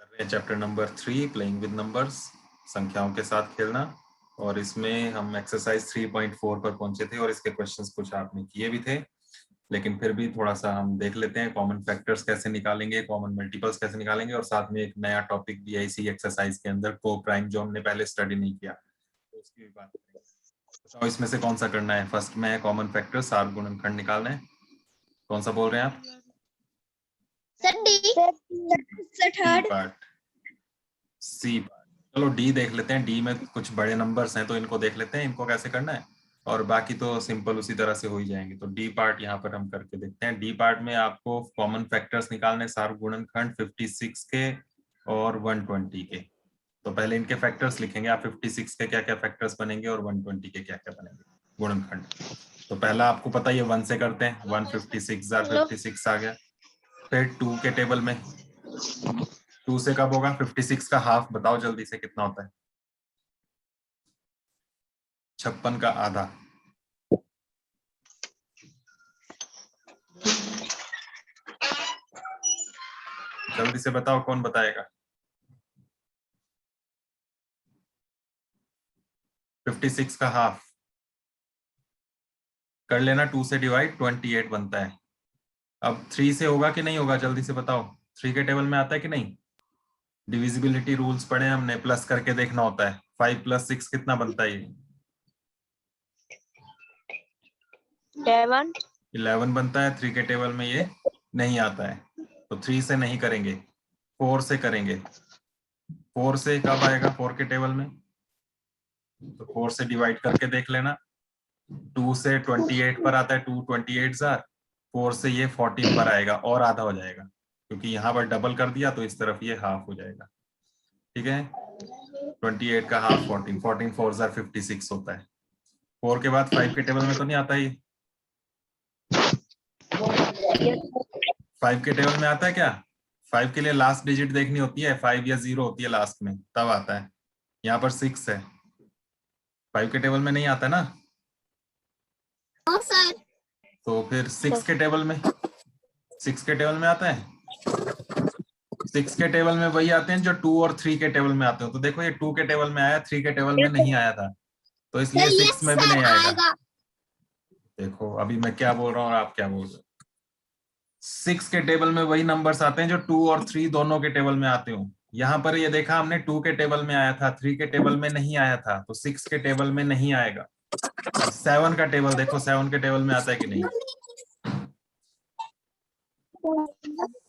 कर रहे हैं chapter number 3 playing with numbers, संख्याओं के साथ खेलना। और इसमें हम एक्सरसाइज 3.4 पर पहुंचे थे और इसके क्वेश्चंस कुछ आपने किए भी थे, लेकिन फिर भी थोड़ा सा हम देख लेते हैं कॉमन फैक्टर्स कैसे निकालेंगे, कॉमन मल्टीपल्स कैसे निकालेंगे, और साथ में एक नया टॉपिक भी है इसी एक्सरसाइज के अंदर, को प्राइम, जो हमने पहले स्टडी नहीं किया, तो उसकी भी बात करेंगे। बताओ इसमें से कौन सा करना है? फर्स्ट में है कॉमन फैक्टर, सात गुणनखंड निकालना है। कौन सा बोल रहे हैं आप? D part, C part. चलो डी देख लेते हैं। डी में कुछ बड़े नंबर्स हैं तो इनको देख लेते हैं, इनको कैसे करना है, और बाकी तो सिंपल उसी तरह से हो ही जाएंगे। तो डी पार्ट यहाँ पर हम करके देखते हैं। डी पार्ट में आपको कॉमन फैक्टर्स निकालने, सार गुणनखंड 56 के और 120 के। तो पहले इनके फैक्टर्स लिखेंगे आप, 56 के क्या क्या फैक्टर्स बनेंगे और 120 के क्या क्या बनेंगे गुणनखंड। तो पहला आपको पता ही है 1 से करते हैं, 156 आ गया। फिर 2 के टेबल में 2 से कब होगा? 56 का हाफ बताओ जल्दी से, कितना होता है? 56 का आधा। जल्दी से बताओ, कौन बताएगा? 56 का हाफ कर लेना, 2 से डिवाइड, 28 बनता है। अब 3 से होगा कि नहीं होगा, जल्दी से बताओ। 3 के टेबल में आता है कि नहीं? डिविजिबिलिटी रूल्स पढ़े हमने, प्लस करके देखना होता है। 5 + 6 कितना बनता है? 11 बनता है। 3 के टेबल में ये नहीं आता है, तो 3 से नहीं करेंगे, 4 से करेंगे। 4 से कब आएगा 4 के टेबल में? तो 4 से डिवाइड करके देख लेना। 2 से 28 पर आता है, 2 28 जार। 4 से ये 14 पर आएगा और आधा हो जाएगा, क्योंकि यहाँ पर डबल कर दिया तो इस तरफ ये हाफ हो जाएगा। ठीक है, 28 का हाफ 14, 14 4 जार 56 होता है। 4 के बाद 5 के टेबल में तो नहीं आता ये? 5 के टेबल में आता है क्या? 5 के लिए लास्ट डिजिट देखनी होती है, 5 या 0 होती है लास्ट में, तब आता है। यहाँ पर 6 है, 5 के टेबल में नहीं आता ना। तो फिर 6 के टेबल में, 6 के टेबल में आता है। 6 के टेबल में वही आते हैं जो 2 और 3 के टेबल में आते हो। तो देखो ये 2 के टेबल में आया, 3 के टेबल में नहीं आया था, तो इसलिए 6 में भी नहीं आएगा। देखो अभी मैं क्या बोल रहा हूँ और आप क्या बोल रहे हो। 6 के टेबल में वही नंबर्स आते हैं जो 2 और 3 दोनों के टेबल में आते हो। यहाँ पर ये देखा हमने, 2 के टेबल में आया था, 3 के टेबल में नहीं आया था, तो 6 के टेबल में नहीं आएगा। 7 का टेबल देखो, 7 के टेबल में आता है कि नहीं?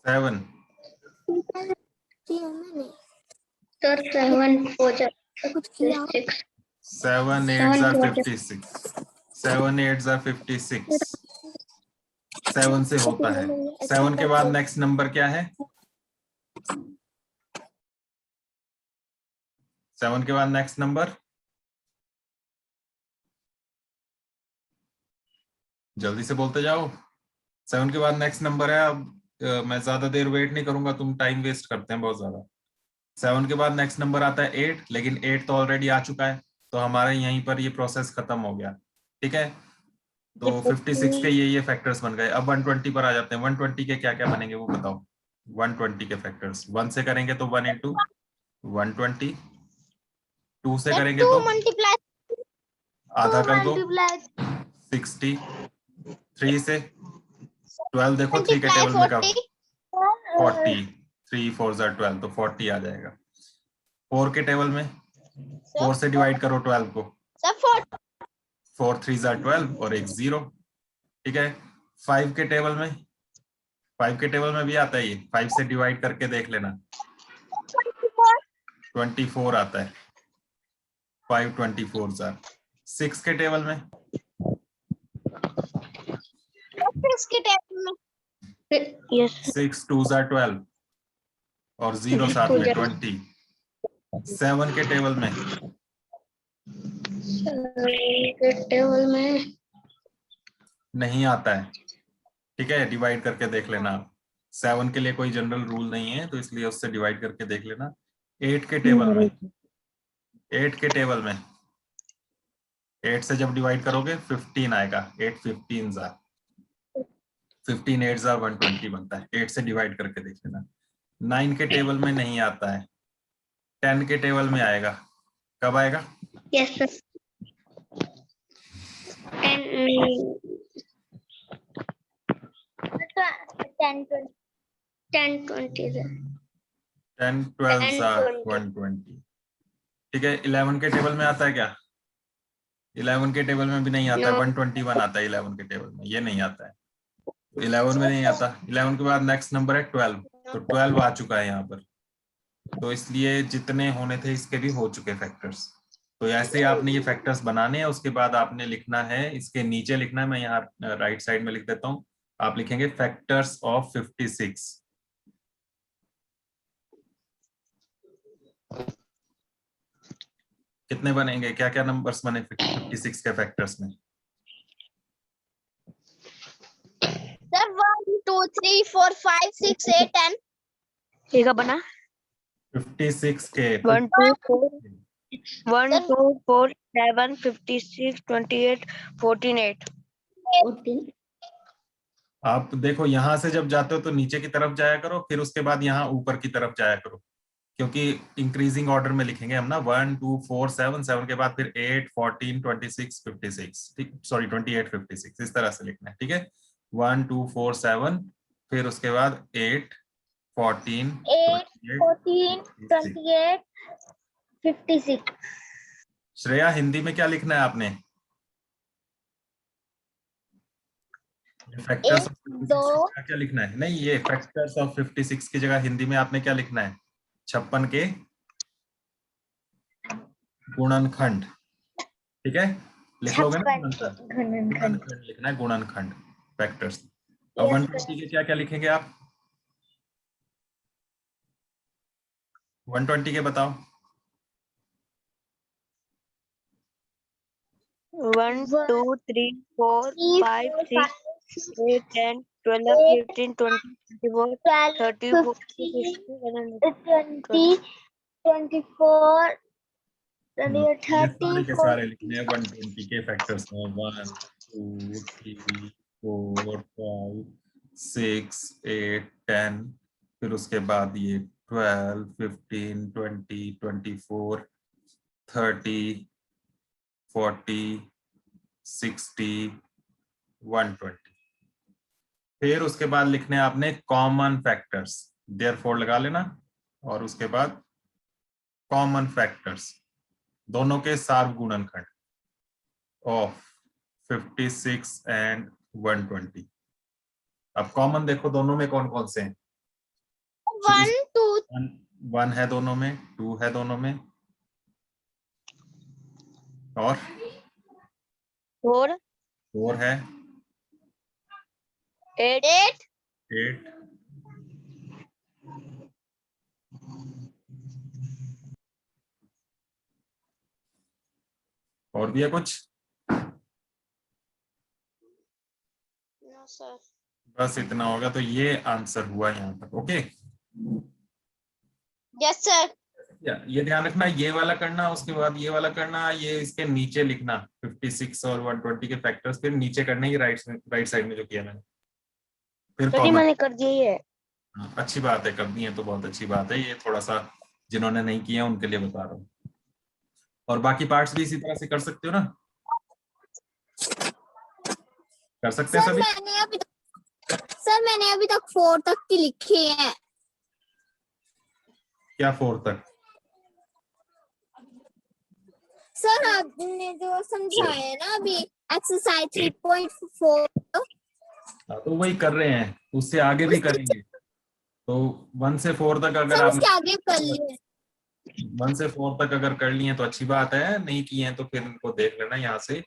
7 7 8 जार 56, 7 8 जार 56, 7 से होता है। 7 के बाद नेक्स्ट नंबर क्या है? 7 के बाद नेक्स्ट नंबर, जल्दी से बोलते जाओ। 7 के बाद नेक्स्ट नंबर है। अब मैं ज्यादा देर वेट नहीं करूंगा, तुम टाइम वेस्ट करते हैं बहुत ज्यादा। 7 के बाद नेक्स्ट नंबर आता है 8, लेकिन 8 तो ऑलरेडी आ चुका है, तो हमारे यहीं पर ये प्रोसेस खत्म हो गया। ठीक है, तो 56 के ये फैक्टर्स बन गए। अब 120 पर आ जाते हैं। 120 के क्या क्या बनेंगे वो बताओ। 120 के फैक्टर्स, 1 से करेंगे तो 1 × 120, 2 से करेंगे तो आधा कर दो 60, 3 से 12, देखो 3 के टेबल में कब 40, 3 4 जार 12, तो 40 आ जाएगा। 4 के टेबल में 4 से डिवाइड करो 12 को, 4 3 जार 12 और एक 0। ठीक है, 5 के टेबल में, 5 के टेबल में भी आता है ये, 5 से डिवाइड करके देख लेना, 24 आता है। 5 24 जार। 6 के टेबल में, 6 2 जार 12 और 0 साथ में 20। 7 के टेबल में, नहीं आता है। ठीक है, डिवाइड करके देख लेना। 7 के लिए कोई जनरल रूल नहीं है, तो इसलिए उससे डिवाइड करके देख लेना। 8 के टेबल में, 8 के टेबल में 8 से जब डिवाइड करोगे 15 आएगा। 8 15 जार 15 8 जार 120 बनता है। 8 से डिवाइड करके देख लेना। 9 के टेबल में नहीं आता है, 10 के टेबल में आएगा। कब आएगा? Yes sir 10 20 sir 10 12 120। ठीक है, 11 के टेबल में आता है क्या? 11 के टेबल में भी नहीं आता है, 121 आता है 11 के टेबल में, ये नहीं आता है, 11 में नहीं आता। 11 के बाद नेक्स्ट नंबर है 12, तो 12 आ चुका है यहाँ पर, तो इसलिए जितने होने थे इसके भी हो चुके फैक्टर्स। तो ऐसे आपने ये फैक्टर्स बनाने हैं, उसके बाद आपने लिखना है, इसके नीचे लिखना है, मैं यहाँ राइट साइड में लिख देता हूँ, आप लिखेंगे फैक्टर्स ऑफ 56। कितने बनेंगे, क्या क्या नंबर्स बने 56 के फैक्टर्स में? सर 1 2 3 4 5 6 8 10 ठीक है बना 56 के 1 2 4 1 2 4 7 56 28 14 8 14 आप देखो यहाँ से जब जाते हो तो नीचे की तरफ जाया करो, फिर उसके बाद यहाँ ऊपर की तरफ जाया करो, क्योंकि इंक्रीजिंग ऑर्डर में लिखेंगे हम ना, 1 2 4 7 7 के बाद फिर 8 14 26 56, ठीक, सॉरी 28 56, इस तरह से लिखना है। ठीक है, 1 2 4 7 फिर उसके बाद 8 14 28 56। श्रेया, हिंदी में क्या लिखना है आपने? फैक्टर्स ऑफ 56 क्या क्या लिखना है? नहीं, ये फैक्टर्स ऑफ 56 की जगह हिंदी में आपने क्या लिखना है? 56 के गुणनखंड। ठीक है, लिख लोगे ना गुणनखंड लिखना है, गुणनखंड फैक्टर्स। अब 120 के क्या क्या लिखेंगे आप? 120 के बताओ। 1 2 3 4 5 6 8 10 12 15 20 24 30 40 50 24 ये सारे के सारे लिखने हैं 120 के फैक्टर्स में। 1 2 3 4 5 6 8 10, फिर उसके बाद ये 12 15 20 24 30 40 60 120। फिर उसके बाद लिखने हैं आपने कॉमन फैक्टर्स, देयरफॉर लगा लेना, और उसके बाद कॉमन फैक्टर्स दोनों के सार्वगुणनखंड ऑफ 56 एंड 120। अब कॉमन देखो दोनों में कौन कौन से हैं? 1 2 1 है दोनों में, 2 है दोनों में, और 4 है, 8 8 और भी है कुछ? नो सर बस इतना होगा, तो ये आंसर हुआ यहाँ तक। ओके, यस सर ये ध्यान रखना, ये वाला करना, उसके बाद ये वाला करना, ये इसके नीचे लिखना 56 और 120 के फैक्टर्स, फिर नीचे करने ही राइट साइड में जो किया मैंने, फिर सर कॉमन। मैंने कर दिया है। अच्छी बात है, करनी है तो बहुत अच्छी बात है, ये थोड़ा सा जिन्होंने नहीं किया उनके लिए बता रहा हूँ। और बाकी पार्ट्स भी इसी तरह से कर सकते हो ना, कर सकते हैं सर सभी? मैंने अभी तक 4 तक की लिखी है। क्या 4 तक? सर आपने जो समझाया है ना अभी एक्सरसाइज 3.4, तो वही कर रहे हैं, उससे आगे भी करेंगे। तो 1 से 4 तक अगर सर आप उसके आगे कर लिए। 1 से 4 तक अगर कर लिए तो अच्छी बात है, नहीं किए हैं तो फिर इनको देख लेना यहाँ से,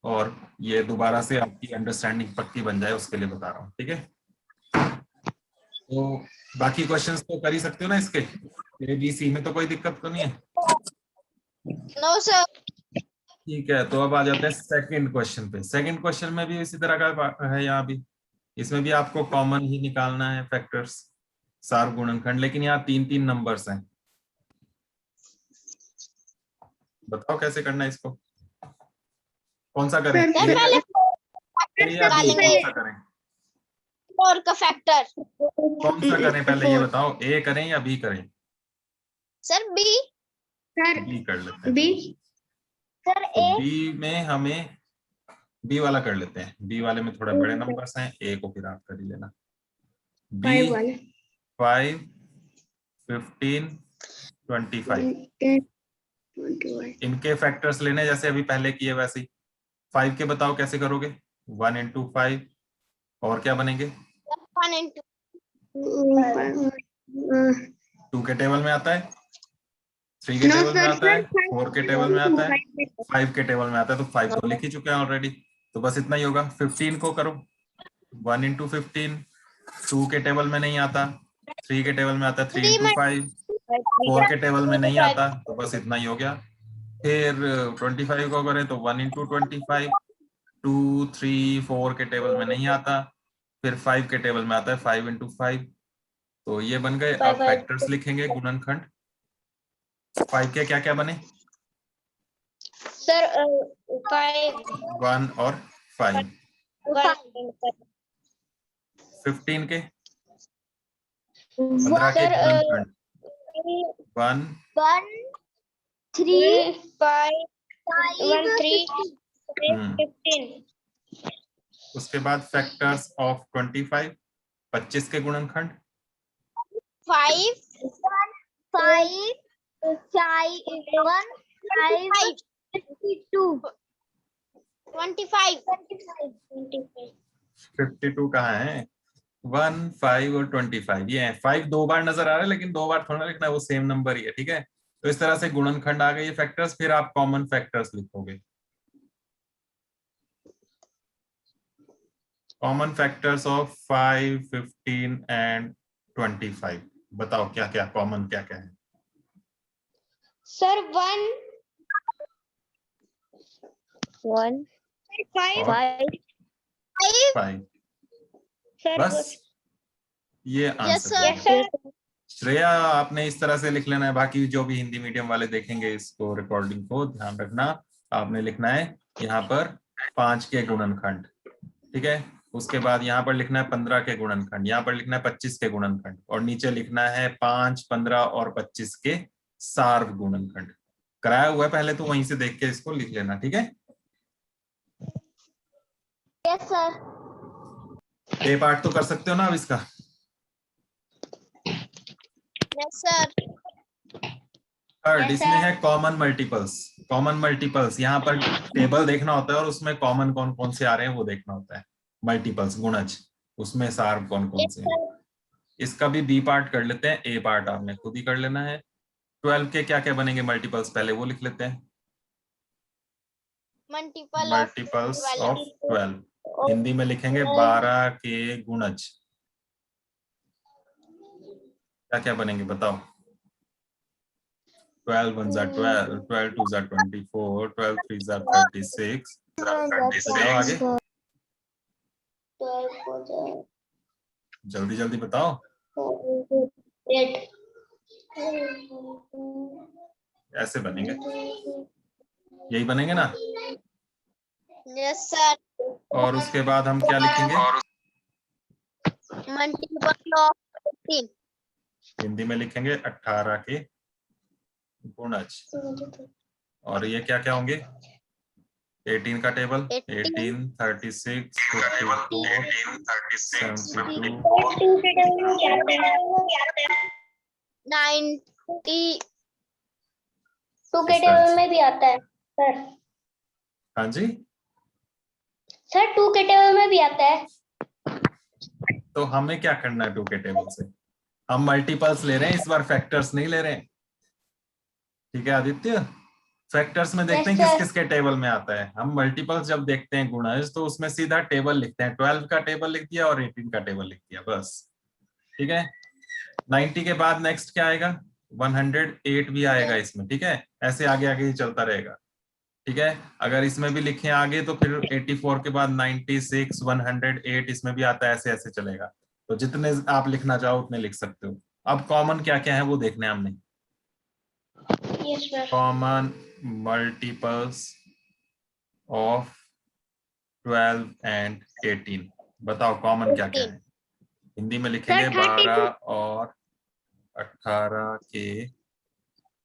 और ये दोबारा से आपकी अंडरस्टैंडिंग पक्की बन जाए उसके लिए बता रहा हूँ। ठीक है, तो बाकी क्वेश्चंस तो कर ही सकते हो ना इसके, ABC में तो कोई दिक्कत तो नहीं है? नो सर ठीक है, तो अब आ जाते हैं सेकंड क्वेश्चन पे। सेकंड क्वेश्चन में भी इसी तरह का है, यहाँ भी इसमें भी आपको कॉमन ही निकालना है फैक्टर्स, सार्वगुणनखंड, लेकिन यहाँ 3-3 नंबर्स हैं। बताओ कैसे करना है इसको, कौन सा करें? कौन सा करें? 4 का फैक्टर। कौन सा करें पहले ये बताओ, ए करें या बी करें? Sir B. सर बी कर लेते हैं। बी। सर तो ए। बी में हमें बी वाला कर लेते हैं, बी वाले में थोड़े बड़े नंबर्स हैं, ए को फिर आप कर ही लेना। बी 5, 15, 25 इनके फैक्टर्स लेने जैसे अभी पहले किए वैसे ही। 5 के बताओ कैसे करोगे? 1 into 5 और क्या बनेंगे? 1 into 2 के टेबल में आता है, 3 के टेबल में आता है, 4 के टेबल में आता है, 5 के टेबल में आता है। तो 5 तो लिख ही चुके हैं ऑलरेडी, तो बस इतना ही होगा। 15 को करो, 1 into 15, 2 के टेबल में नहीं आता, 3 के टेबल में आता है, 3 into 5, 4 के टेबल में नहीं आता, तो बस इतना ही हो गया। फिर 25 को करें तो 1 into 25, 2, 3, 4 के टेबल में नहीं आता, फिर 5 के टेबल में आता है, 5 into 5। तो ये बन गए। अब फैक्टर्स लिखेंगे, गुणनखंड। 5 के क्या क्या बने? सर 5 1 और 5। 15 के 15 के गुणनखंड 1, 1 3 5 1 3 15। उसके बाद फैक्टर्स ऑफ 25 25 के गुणनखंड 5 5 1 5 52 25 52 कहाँ है? 1, 5 और 25 ये है। 5 2 बार नजर आ रहा है, लेकिन 2 बार थोड़ा लिखना है, वो सेम नंबर ही है, ठीक है। तो इस तरह से गुणनखंड आ गए ये फैक्टर्स। फिर आप कॉमन फैक्टर्स लिखोगे। कॉमन फैक्टर्स ऑफ 5, 15 एंड 25 बताओ क्या क्या कॉमन क्या क्या है? सर 1 5 5 सर बस ये यस आंसर है। सर श्रेया आपने इस तरह से लिख लेना है, बाकी जो भी हिंदी मीडियम वाले देखेंगे इसको रिकॉर्डिंग को ध्यान रखना, आपने लिखना है यहाँ पर 5 के गुणनखंड, ठीक है। उसके बाद यहाँ पर लिखना है 15 के गुणनखंड, यहाँ पर लिखना है 25 के गुणनखंड, और नीचे लिखना है 5, 15 और 25 के सार्व गुणनखंड। कराया हुआ है पहले, तो वहीं से देख के इसको लिख लेना, ठीक है। यस सर ए पार्ट तो कर सकते हो ना अब इसका? यस सर थर्ड Yes, इसमें sir. है कॉमन मल्टीपल्स। कॉमन मल्टीपल्स यहाँ पर टेबल देखना होता है और उसमें कॉमन कौन कौन से आ रहे हैं वो देखना होता है। मल्टीपल्स गुणज, उसमें सार्व कौन कौन यस से हैं। सर इसका भी बी पार्ट कर लेते हैं, ए पार्ट आपने खुद ही कर लेना है। 12 के क्या क्या बनेंगे मल्टीपल्स, पहले वो लिख लेते हैं। मल्टीपल्स ऑफ 12 हिंदी में लिखेंगे 12 के गुणज। क्या क्या बनेंगे बताओ? 12 1 जा 12, 12 2 जा 24, 12 3 जा 36। बताओ आगे, जल्दी जल्दी बताओ। 8 ऐसे बनेंगे, यही बनेंगे ना। यस सर और उसके बाद हम क्या लिखेंगे? मल्टीपल ऑफ 18 हिंदी में लिखेंगे 18 के गुणज। और ये क्या क्या होंगे? 18 का टेबल 18, 36, 54, 72, 90 2 के टेबल में भी आता है सर। हाँ जी। सर 2 के टेबल में भी आता है। तो हमें क्या करना है 2 के टेबल से? हम मल्टीपल्स ले रहे हैं इस बार, फैक्टर्स नहीं ले रहे हैं, ठीक है आदित्य। फैक्टर्स में देखते हैं किस किस के टेबल में आता है। हम मल्टीपल्स जब देखते हैं गुणज तो उसमें सीधा टेबल लिखते हैं, 12 का टेबल लिख दिया और 18 का टेबल लिख दिया, बस, ठीक है। 90 के बाद नेक्स्ट क्या आएगा? 108 भी आएगा इसमें, ठीक है। ऐसे आगे आगे ही चलता रहेगा, ठीक है। अगर इसमें भी लिखें आगे तो फिर 84 के बाद 96, 108 इसमें भी आता है, ऐसे ऐसे चलेगा। तो जितने आप लिखना चाहो उतने लिख सकते हो। अब कॉमन क्या क्या है वो देखने हमने। कॉमन मल्टीपल्स ऑफ 12 एंड 18 बताओ कॉमन क्या क्या है? हिंदी में लिखेंगे 12 और 18 के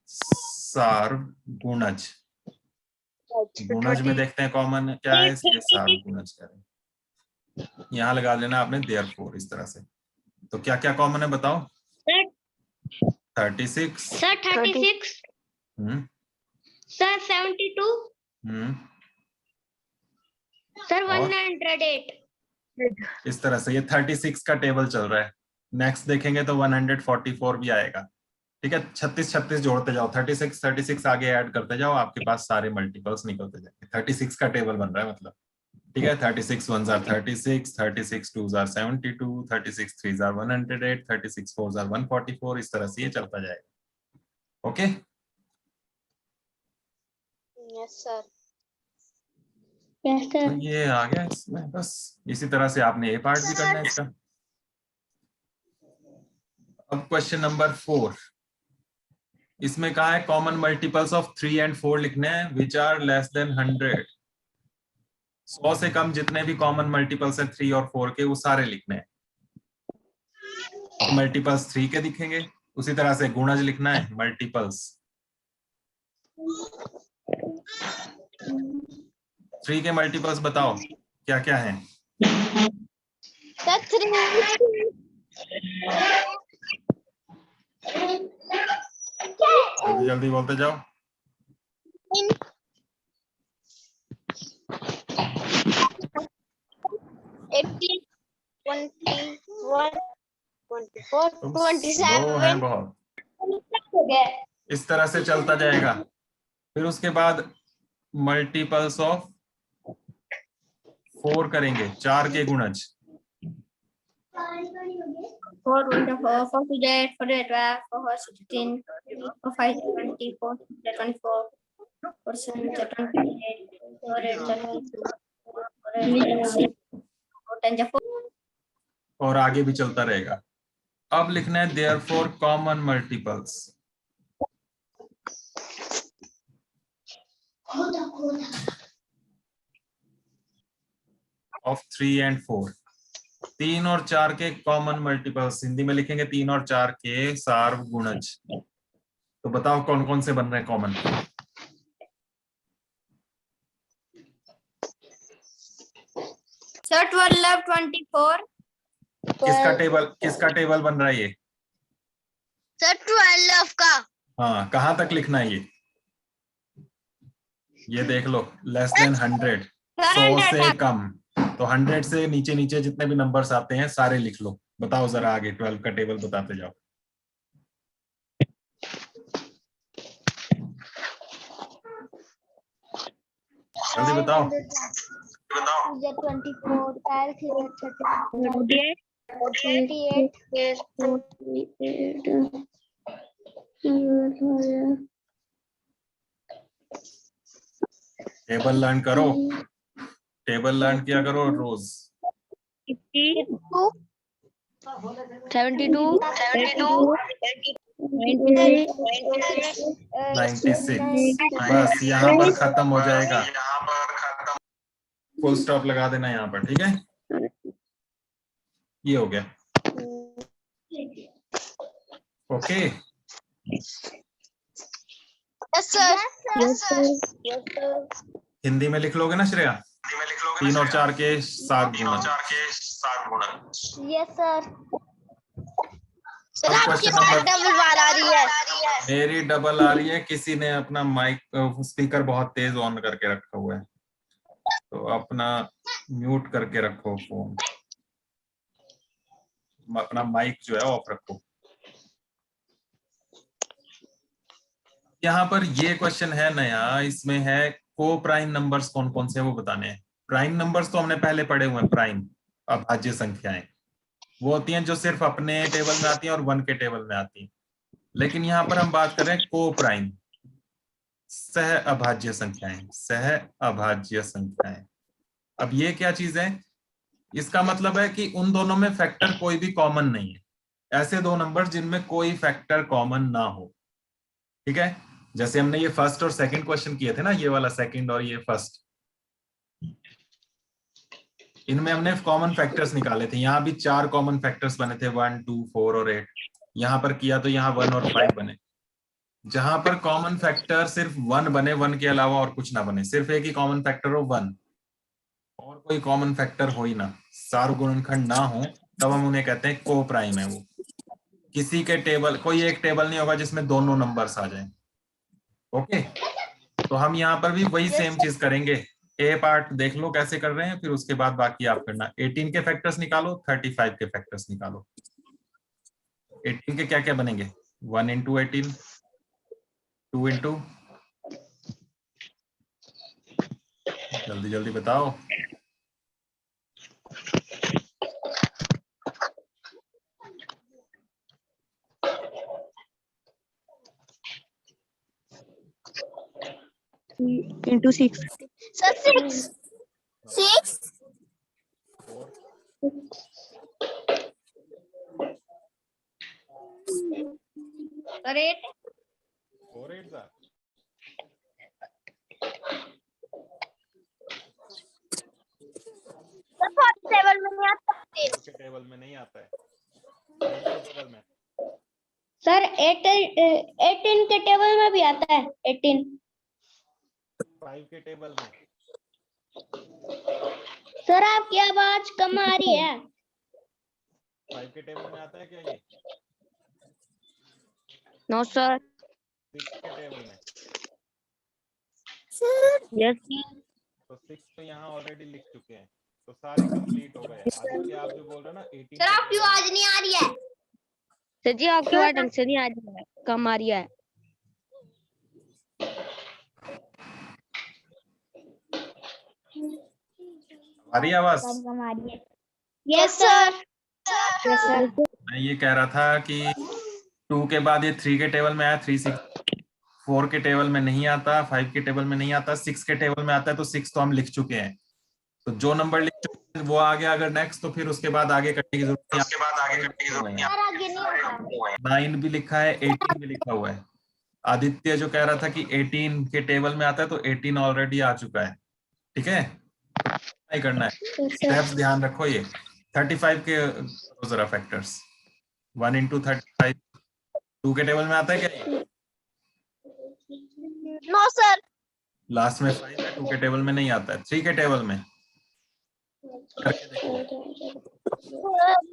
सार्व गुणज। गुणज में देखते हैं कॉमन क्या है, इसलिए सार्व गुणज करें। यहाँ लगा लेना आपने देयरफॉर इस तरह से। तो क्या क्या कॉमन है बताओ। 36 सर 36 सर 72 सर और 108 इस तरह से ये 36 का टेबल चल रहा है। नेक्स्ट देखेंगे तो 144 भी आएगा। ठीक है, 36 36 जोड़ते जाओ, 36 36 आगे ऐड करते जाओ, आपके पास सारे मल्टीपल्स निकलते जाएंगे। 36 का टेबल बन रहा है मतलब। ठीक है, 36 1s are 36, 36 2s are 72, 36 3s are 108, 36 4s are 144, इस तरह से ये चलता जाएगा। Okay yes sir. यस तो सर ये आ गया इसमें। बस इसी तरह से आपने ए पार्ट भी करना है इसका। अब क्वेश्चन नंबर 4, इसमें कहा है कॉमन मल्टीपल्स ऑफ 3 and 4 लिखने हैं विच आर लेस देन 100। 100 से कम जितने भी कॉमन मल्टीपल्स हैं 3 और 4 के, वो सारे लिखने हैं। मल्टीपल्स 3 के दिखेंगे, उसी तरह से गुणज लिखना है मल्टीपल्स 3 के मल्टीपल्स बताओ क्या क्या है। सर 3 जल्दी जल्दी बोलते जाओ। 80 21 24 तुम स्लो हैं 27 बहुत। इस तरह से चलता जाएगा। फिर उसके बाद मल्टीपल्स ऑफ 4 करेंगे, 4 के गुणज। 4 1 4 4 2 8 4 8 12 4 16 4 5 20 4 24 4 7 28 4 8 22 4 8 10 4 और आगे भी चलता रहेगा। अब लिखना है therefore common multiples of 3 and 4। 3 और 4 के कॉमन मल्टीपल्स हिंदी में लिखेंगे 3 और 4 के सार्व गुणज। तो बताओ कौन कौन से बन रहे हैं कॉमन। सर 12 24 किसका टेबल बन रहा है ये। सर 12 का। हाँ, कहां तक लिखना है ये देख लो। लेस देन 100, 100 से कम। तो 100 से नीचे नीचे जितने भी नंबर्स आते हैं सारे लिख लो। बताओ जरा आगे 12 का टेबल बताते जाओ। जल्दी बताओ। 48 टेबल लर्न करो, टेबल लर्न किया करो रोज। 72 96 बस यहाँ पर खत्म हो जाएगा। फुल स्टॉप लगा देना यहाँ पर। ठीक है, ये हो गया। Okay yes sir. हिंदी में लिख लोगे ना श्रेया। 3 और 4 के 7 गुणन। Yes sir. अब क्वेश्चन नंबर, डबल बार आ रही है। मेरी डबल आ रही है। किसी ने अपना माइक स्पीकर बहुत तेज ऑन करके रखा हुआ है, तो अपना म्यूट करके रखो फोन। अपना माइक जो है ऑफ रखो। यहाँ पर ये क्वेश्चन है नया, इसमें है को प्राइम नंबर्स कौन कौन से वो बताने हैं। प्राइम नंबर्स तो हमने पहले पढ़े हुए हैं। प्राइम अभाज्य संख्याएं वो होती हैं जो सिर्फ अपने टेबल में आती हैं और 1 के टेबल में आती हैं। लेकिन यहाँ पर हम बात कर रहे हैं को प्राइम, सह अभाज्य संख्याएं। सह अभाज्य संख्याएं, अब ये क्या चीज है। इसका मतलब है कि उन दोनों में फैक्टर कोई भी कॉमन नहीं है। ऐसे दो नंबर जिनमें कोई फैक्टर कॉमन ना हो। ठीक है, जैसे हमने ये फर्स्ट और सेकंड क्वेश्चन किए थे ना, ये वाला सेकंड और ये फर्स्ट। इनमें हमने कॉमन फैक्टर्स निकाले थे, यहाँ भी 4 कॉमन फैक्टर्स बने थे, 1, 2, 4 और 8। यहाँ पर किया तो यहाँ 1 और 5 बने। जहां पर कॉमन फैक्टर सिर्फ 1 बने, 1 के अलावा और कुछ ना बने, सिर्फ एक ही कॉमन फैक्टर हो 1, और कोई कॉमन फैक्टर हो ही ना, सार्वगुणनखंड ना हो, तब हम उन्हें कहते हैं को प्राइम है वो। किसी के टेबल, कोई एक टेबल नहीं होगा जिसमें दोनों नंबर्स आ जाएं। ओके, तो हम यहाँ पर भी वही सेम चीज करेंगे। ए पार्ट देख लो कैसे कर रहे हैं, फिर उसके बाद बाकी आप करना। 18 के फैक्टर्स निकालो, 35 के फैक्टर्स निकालो। 18 के क्या क्या बनेंगे? 1 इंटू 18, 2 इंटू, जल्दी जल्दी बताओ। 3 into 6. Sir, 6. 6. Sir, 8. 4 8 सा Sir, 47 में नहीं आता। के टेबल में नहीं आता है। कौन से टेबल में? सर 18 के टेबल में भी आता है। 18 5 के टेबल में। सर आपकी आवाज कम आ रही है। 5 के टेबल में आता है क्या ये? No, sir. 6 के टेबल में। Yes. तो 6 तो यहाँ ऑलरेडी लिख चुके हैं, तो सारे कंप्लीट हो गए। आदित्य आप जो बोल रहे हो ना 18 सर आपकी आवाज नहीं आ रही है। सर जी आपकी आवाज ढंग से नहीं आ रही है, कम आ रही है। हमारी आवाज। कम आ रही है। Yes sir. Yes, sir. मैं ये कह रहा था कि 2 के बाद ये 3 के टेबल में आया, 3 6, 4 के टेबल में नहीं आता, 5 के टेबल में नहीं आता, 6 के टेबल में आता है, तो 6 तो हम लिख चुके हैं। तो जो नंबर लिख चुके हैं वो आ गया अगर नेक्स्ट, तो फिर उसके बाद आगे करने की जरूरत नहीं। उसके बाद आगे करने की जरूरत नहीं। सर आगे नहीं आता। 9 भी लिखा है, 18 भी लिखा हुआ है। आदित्य जो कह रहा था कि 18 के टेबल में आता है, तो 18 ऑलरेडी आ चुका है। ठीक है, नहीं करना है, स्टेप्स ध्यान रखो। ये 35 के जरा फैक्टर्स, 1 इंटू 35 2 के टेबल में आता है क्या? No sir. लास्ट में 5 है, 2 के टेबल में नहीं आता है। 3 के टेबल में करके देखो।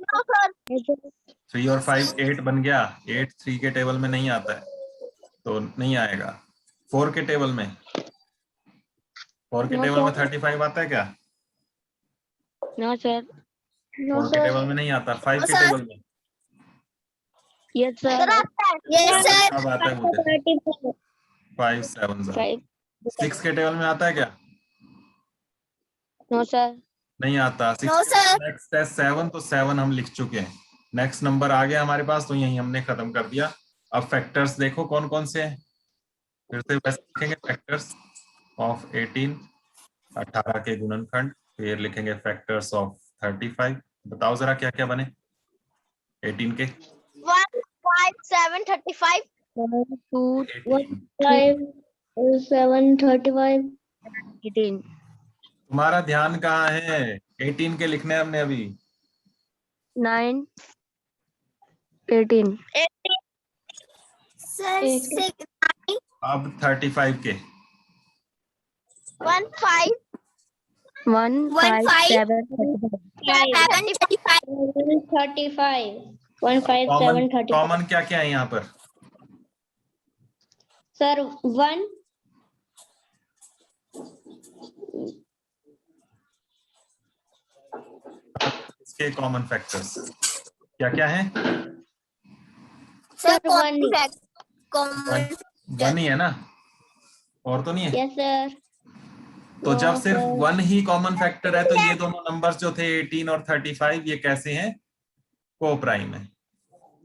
No sir. 3 और 5 8 बन गया। 8 3 के टेबल में नहीं आता है, तो नहीं आएगा। 4 के टेबल में, 4 के टेबल में 35 आता है क्या? No, sir. 4 के टेबल में नहीं आता। 5 के टेबल में Yes, sir. सर आता है। Yes sir. अब आता है मुझे। 5 7 5. 6 के टेबल में आता है क्या? No, sir. नहीं आता। 6 नो सर। नेक्स्ट है 7, तो 7 हम लिख चुके हैं। नेक्स्ट नंबर आ गया हमारे पास, तो यही हमने खत्म कर दिया। अब फैक्टर्स देखो कौन कौन से हैं, फिर से वैसे लिखेंगे फैक्टर्स ऑफ 18, 18 के गुणनखंड, फिर लिखेंगे फैक्टर्स ऑफ 35। बताओ जरा क्या क्या बने 18 के। 1 5 7 35। 1 2 18 5 7 35। 18. तुम्हारा ध्यान कहाँ है? 18 के लिखने हमने अभी। 9 18. सर 6 अब 35 के 1 5 1 5 7 7 35। 35 1 5 7 35। कॉमन क्या क्या है यहाँ पर? सर 1 इसके कॉमन फैक्टर्स क्या क्या हैं? सर one ही। कॉमन 1 ही है ना, और तो नहीं है? Yes sir. तो जब सिर्फ 1 ही कॉमन फैक्टर है, तो ये दोनों नंबर्स जो थे 18 और 35, ये कैसे हैं? को प्राइम है।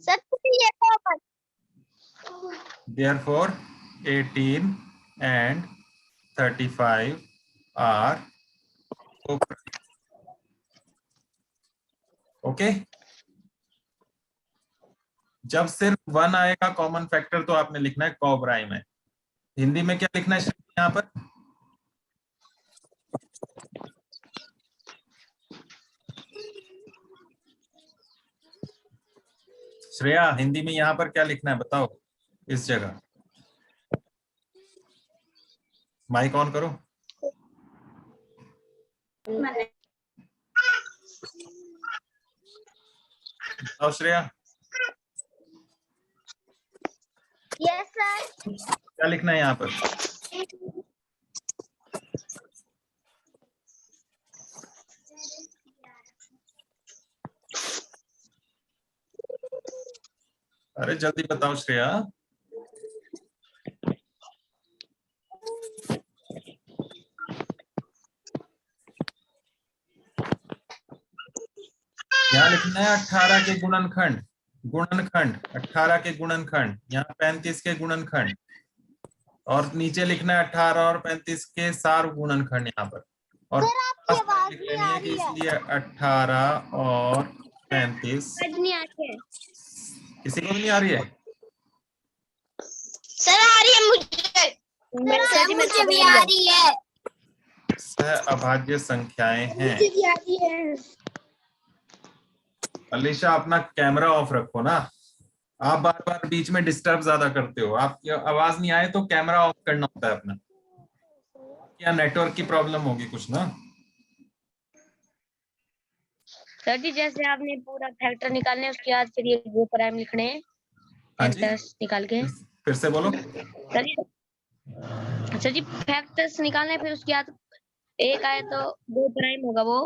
सर ये common. Therefore 18 and 35 are co-prime. Okay, जब सिर्फ 1 आएगा कॉमन फैक्टर, तो आपने लिखना है को प्राइम है। हिंदी में क्या लिखना है यहाँ पर? श्रेया हिंदी में यहाँ पर क्या लिखना है बताओ, इस जगह माइक ऑन करो। बताओ श्रेया यस सर। क्या लिखना है यहाँ पर। अरे जल्दी बताओ श्रेया। यहाँ लिखना है 18 के गुणनखंड, गुणनखंड 18 के गुणनखंड, यहाँ 35 के गुणनखंड, और नीचे लिखना है 18 और 35 के सार गुणनखंड यहाँ पर। और आपकी आवाज लिख नहीं लेनी आ है कि रही है। इसलिए 18 और 35। नहीं आती है किसी को भी नहीं आ रही है। सर, आ रही है मुझे। मुझे भी आ रही है। सहअभाज्य संख्याएं हैं। मुझे भी आ रही है। अलीशा अपना कैमरा ऑफ रखो ना, आप बार बार बीच में डिस्टर्ब ज्यादा करते हो। आपकी आवाज नहीं आए तो कैमरा ऑफ करना होता है अपना। क्या नेटवर्क की प्रॉब्लम होगी कुछ ना। सर जी जैसे आपने पूरा फैक्टर निकालने उसके बाद फिर ये वो प्राइम लिखने हैं हाँ जी, फैक्टर्स निकाल के। फिर से बोलो। सर जी फैक्टर्स निकालने फिर उसके बाद एक आए तो दो प्राइम होगा वो।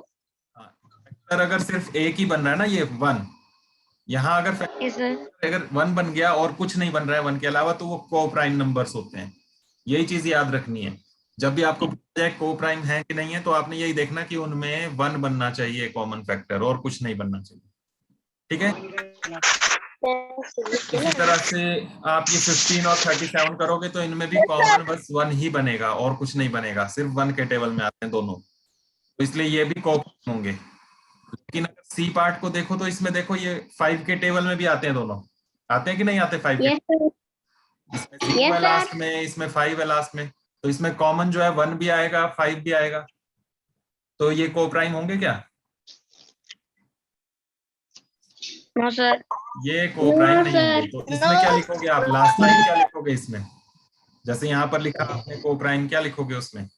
फैक्टर अगर सिर्फ एक ही बन रहा है ना, ये 1, यहाँ अगर इस अगर 1 बन गया और कुछ नहीं बन रहा है 1 के अलावा, तो वो को प्राइम नंबर्स होते हैं। यही चीज याद रखनी है। जब भी आपको पूछा जाए को प्राइम है कि नहीं है, तो आपने यही देखना कि उनमें 1 बनना चाहिए कॉमन फैक्टर, और कुछ नहीं बनना चाहिए। ठीक है। इसी तरह से आप ये 15 और 37 करोगे तो इनमें भी कॉमन बस 1 ही बनेगा और कुछ नहीं बनेगा, सिर्फ 1 के टेबल में आते हैं दोनों, तो इसलिए ये भी कॉमन होंगे। लेकिन अगर सी पार्ट को देखो तो इसमें देखो ये 5 के टेबल में भी आते हैं दोनों, आते हैं कि नहीं आते 5 के? इसमें 0 है लास्ट में, इसमें 5 है लास्ट में, तो इसमें कॉमन जो है 1 भी आएगा 5 भी आएगा, तो ये को प्राइम होंगे क्या? No sir. ये को प्राइम नहीं होंगे। तो इसमें क्या लिखोगे आप, लास्ट लाइन क्या लिखोगे इसमें? जैसे यहाँ पर लिखा आपने को प्राइम, क्या लिखोगे उसमें?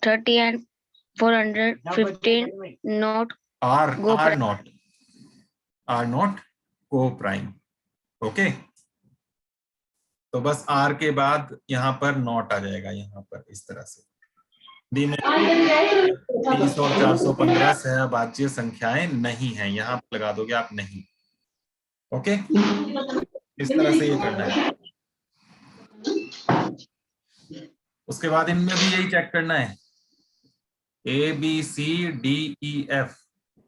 30 and 415 not are Go are not, are not को प्राइम। ओके, तो बस आर के बाद यहाँ पर नॉट आ जाएगा, यहाँ पर इस तरह से। 30 और 415 सहअभाज्य संख्याएं नहीं है, यहाँ पर लगा दोगे आप नहीं। ओके, इस तरह से ये करना है। उसके बाद इनमें भी यही चेक करना है, A B C D E F,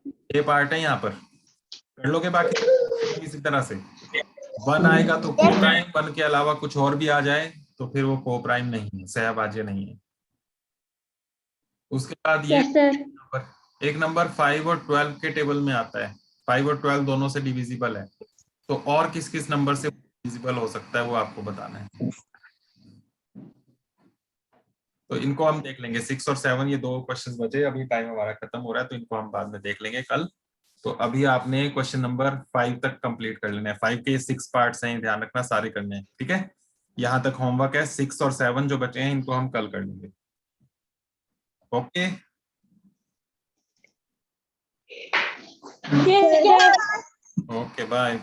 ये पार्ट है यहाँ पर, कर लोगे बाकी इसी तरह से। 1 आएगा तो को प्राइम, 1 के अलावा कुछ और भी आ जाए तो फिर वो को प्राइम नहीं है, सहअभाज्य नहीं है। उसके बाद ये एक नंबर 5 और 12 के टेबल में आता है, 5 और 12 दोनों से डिविजिबल है, तो और किस किस नंबर से डिविजिबल हो सकता है वो आपको बताना है। तो इनको हम देख लेंगे, 6 और 7, ये 2 क्वेश्चंस बचे, अभी टाइम हमारा खत्म हो रहा है, तो इनको हम बाद में देख लेंगे कल। तो अभी आपने क्वेश्चन नंबर 5 तक कंप्लीट कर लेना है। 5 के 6 पार्ट्स हैं, ध्यान रखना सारे करने हैं, ठीक है। यहाँ तक होमवर्क है, 6 और 7 जो बचे हैं इनको हम कल कर लेंगे। Okay, okay bye.